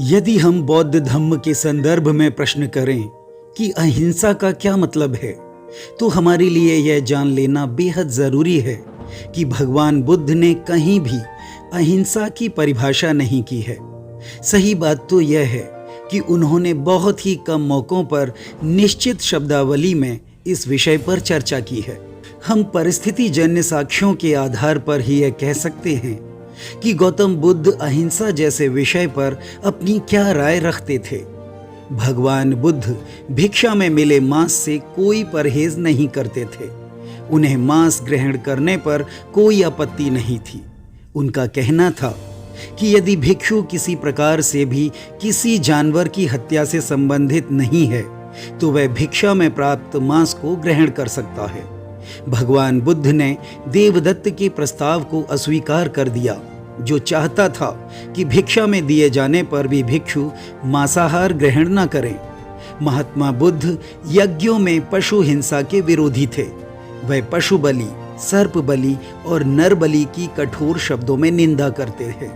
यदि हम बौद्ध धम्म के संदर्भ में प्रश्न करें कि अहिंसा का क्या मतलब है, तो हमारे लिए यह जान लेना बेहद जरूरी है कि भगवान बुद्ध ने कहीं भी अहिंसा की परिभाषा नहीं की है। सही बात तो यह है कि उन्होंने बहुत ही कम मौकों पर निश्चित शब्दावली में इस विषय पर चर्चा की है। हम परिस्थिति जन्य साक्ष्यों के आधार पर ही यह कह सकते हैं कि गौतम बुद्ध अहिंसा जैसे विषय पर अपनी क्या राय रखते थे। भगवान बुद्ध भिक्षा में मिले मांस से कोई परहेज नहीं करते थे। उन्हें मांस ग्रहण करने पर कोई आपत्ति नहीं थी। उनका कहना था कि यदि भिक्षु किसी प्रकार से भी किसी जानवर की हत्या से संबंधित नहीं है तो वह भिक्षा में प्राप्त मांस को ग्रहण कर सकता है। भगवान बुद्ध ने देवदत्त के प्रस्ताव को अस्वीकार कर दिया, जो चाहता था कि भिक्षा में दिए जाने पर भी भिक्षु मांसाहार ग्रहण न करें। महात्मा बुद्ध यज्ञों में पशु हिंसा के विरोधी थे। वह पशु बलि, सर्प बलि और नर बलि की कठोर शब्दों में निंदा करते थे।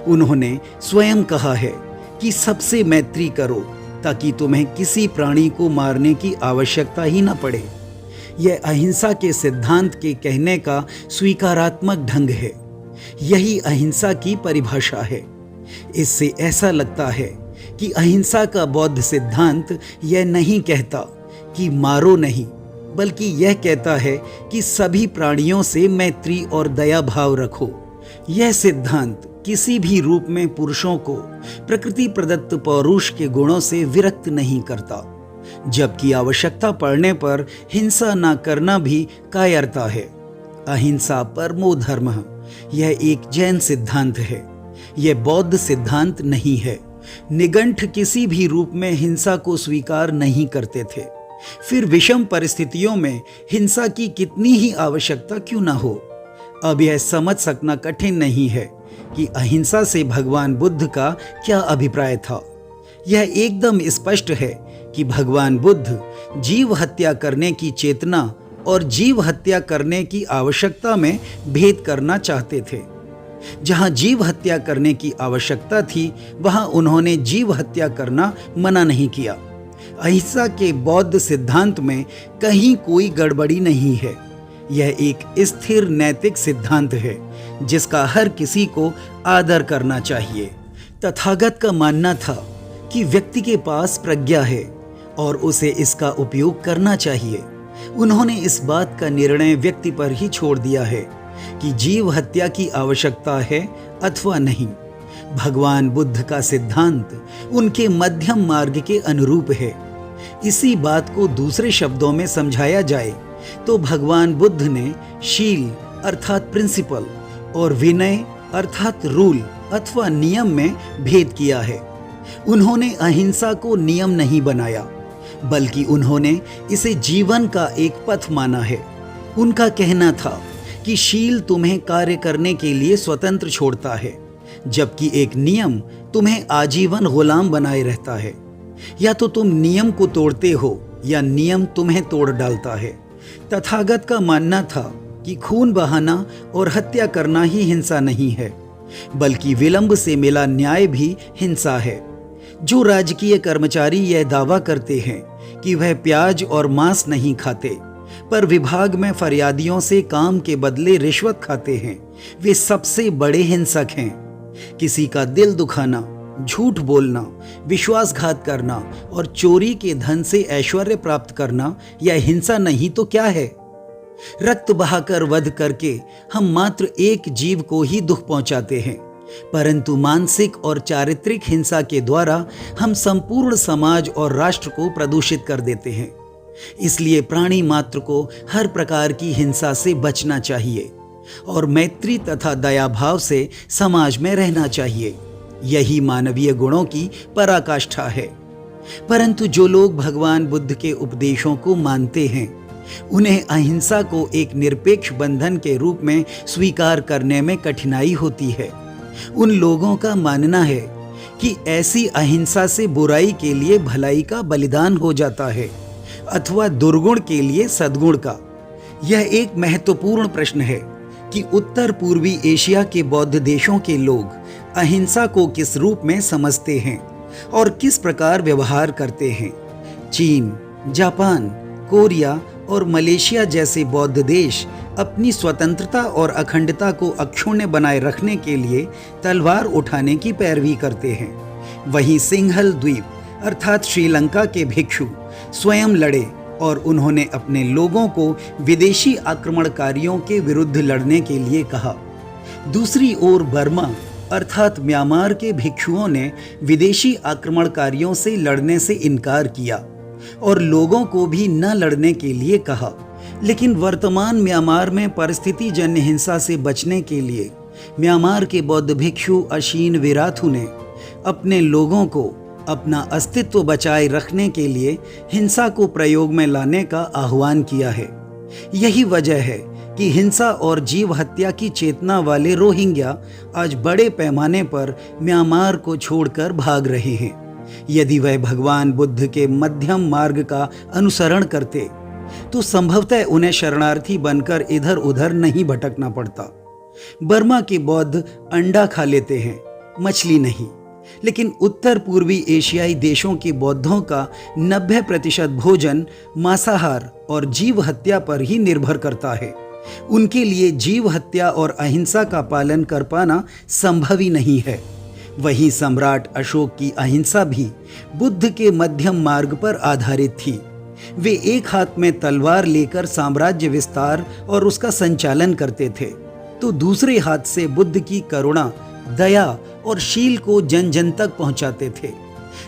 उन्होंने स्वयं कहा है कि सबसे मैत्री करो ताकि तुम्हें किसी प्राणी को मारने की आवश्यकता ही न पड़े। यह अहिंसा के सिद्धांत के कहने का स्वीकारात्मक ढंग है। यही अहिंसा की परिभाषा है। इससे ऐसा लगता है कि अहिंसा का बौद्ध सिद्धांत यह नहीं कहता कि मारो नहीं, बल्कि यह कहता है कि सभी प्राणियों से मैत्री और दया भाव रखो। यह सिद्धांत किसी भी रूप में पुरुषों को प्रकृति प्रदत्त पौरुष के गुणों से विरक्त नहीं करता, जबकि आवश्यकता पड़ने पर हिंसा न करना भी कायरता है। अहिंसा परमो धर्मः यह एक जैन सिद्धांत है। यह बौद्ध सिद्धांत नहीं है। निगंठ किसी भी रूप में हिंसा को स्वीकार नहीं करते थे। फिर विषम परिस्थितियों में हिंसा की कितनी ही आवश्यकता क्यों न हो। अब यह समझ सकना कठिन नहीं है कि अहिंसा से भगवान बुद्ध का क्या अभिप्राय था। यह एकदम स्पष्ट है कि भगवान बुद्ध जीव हत्या करने की चेतना और जीव हत्या करने की आवश्यकता में भेद करना चाहते थे। जहां जीव हत्या करने की आवश्यकता थी, वहां उन्होंने जीव हत्या करना मना नहीं किया। अहिंसा के बौद्ध सिद्धांत में कहीं कोई गड़बड़ी नहीं है। यह एक स्थिर नैतिक सिद्धांत है जिसका हर किसी को आदर करना चाहिए। तथागत का मानना था कि व्यक्ति के पास प्रज्ञा है और उसे इसका उपयोग करना चाहिए। उन्होंने इस बात का निर्णय व्यक्ति पर ही छोड़ दिया है कि जीव हत्या की आवश्यकता है अथवा नहीं। भगवान बुद्ध का सिद्धांत उनके मध्यम मार्ग के अनुरूप है। इसी बात को दूसरे शब्दों में समझाया जाए तो भगवान बुद्ध ने शील अर्थात प्रिंसिपल और विनय अर्थात रूल अथवा नियम में भेद किया है। उन्होंने अहिंसा को नियम नहीं बनाया, बल्कि उन्होंने इसे जीवन का एक पथ माना है। उनका कहना था कि शील तुम्हें कार्य करने के लिए स्वतंत्र छोड़ता है, जबकि एक नियम तुम्हें आजीवन गुलाम बनाए रहता है। या तो तुम नियम को तोड़ते हो या नियम तुम्हें तोड़ डालता है। तथागत का मानना था कि खून बहाना और हत्या करना ही हिंसा नहीं है, बल्कि विलंब से मिला न्याय भी हिंसा है। जो राजकीय कर्मचारी यह दावा करते हैं कि वह प्याज और मांस नहीं खाते, पर विभाग में फरियादियों से काम के बदले रिश्वत खाते हैं, वे सबसे बड़े हिंसक हैं। किसी का दिल दुखाना, झूठ बोलना, विश्वासघात करना और चोरी के धन से ऐश्वर्य प्राप्त करना यह हिंसा नहीं तो क्या है। रक्त बहाकर वध करके हम मात्र एक जीव को ही दुख पहुंचाते हैं, परंतु मानसिक और चारित्रिक हिंसा के द्वारा हम संपूर्ण समाज और राष्ट्र को प्रदूषित कर देते हैं। इसलिए प्राणी मात्र को हर प्रकार की हिंसा से बचना चाहिए और मैत्री तथा दया भाव से समाज में रहना चाहिए। यही मानवीय गुणों की पराकाष्ठा है। परंतु जो लोग भगवान बुद्ध के उपदेशों को मानते हैं, उन्हें अहिंसा को एक निरपेक्ष बंधन के रूप में स्वीकार करने में कठिनाई होती है। उन लोगों का मानना है कि ऐसी अहिंसा से बुराई के लिए भलाई का बलिदान हो जाता है अथवा दुर्गुण के लिए सद्गुण का। यह एक महत्वपूर्ण प्रश्न है कि उत्तर पूर्वी एशिया के बौद्ध देशों के लोग अहिंसा को किस रूप में समझते हैं और किस प्रकार व्यवहार करते हैं। चीन, जापान, कोरिया और मलेशिया जैसे बौद्ध देश अपनी स्वतंत्रता और अखंडता को अक्षुण्ण बनाए रखने के लिए तलवार उठाने की पैरवी करते हैं। वहीं सिंहल द्वीप अर्थात श्रीलंका के भिक्षु स्वयं लड़े और उन्होंने अपने लोगों को विदेशी आक्रमणकारियों के विरुद्ध लड़ने के लिए कहा। दूसरी ओर बर्मा अर्थात म्यांमार के भिक्षुओं ने विदेशी आक्रमणकारियों से लड़ने से इनकार किया और लोगों को भी न लड़ने के लिए कहा। लेकिन वर्तमान म्यांमार में परिस्थिति जन्य हिंसा से बचने के लिए म्यांमार के बौद्ध भिक्षु अशीन विराथू ने अपने लोगों को अपना अस्तित्व बचाए रखने के लिए हिंसा को प्रयोग में लाने का आह्वान किया है। यही वजह है कि हिंसा और जीव हत्या की चेतना वाले रोहिंग्या आज बड़े पैमाने पर म्यांमार को छोड़कर भाग रहे हैं। यदि वह भगवान बुद्ध के मध्यम मार्ग का अनुसरण करते तो संभवतः उन्हें शरणार्थी बनकर इधर उधर नहीं भटकना पड़ता। बर्मा के बौद्ध अंडा खा लेते हैं, मछली नहीं। लेकिन उत्तर पूर्वी एशियाई देशों के बौद्धों का 90% भोजन मांसाहार और जीव हत्या पर ही निर्भर करता है। उनके लिए जीव हत्या और अहिंसा का पालन कर पाना संभव ही नहीं है। वहीं सम्राट अशोक की अहिंसा भी बुद्ध के मध्यम मार्ग पर आधारित थी। वे एक हाथ में तलवार लेकर साम्राज्य विस्तार और उसका संचालन करते थे, तो दूसरे हाथ से बुद्ध की करुणा, दया और शील को जन जन तक पहुंचाते थे।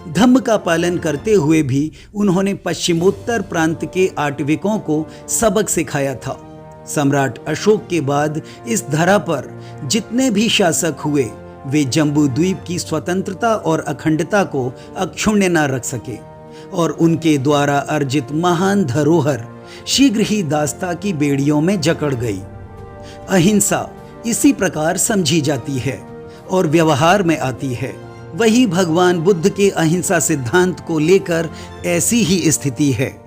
धम्म का पालन करते हुए भी उन्होंने पश्चिमोत्तर प्रांत के आटविकों को सबक सिखाया था। सम्राट अशोक के बाद इस धरा पर जितने भी शासक हुए वे जम्बू द्वीप की स्वतंत्रता और अखंडता को अक्षुण्ण न रख सके और उनके द्वारा अर्जित महान धरोहर शीघ्र ही दास्ता की बेड़ियों में जकड़ गई। अहिंसा इसी प्रकार समझी जाती है और व्यवहार में आती है। वही भगवान बुद्ध के अहिंसा सिद्धांत को लेकर ऐसी ही स्थिति है।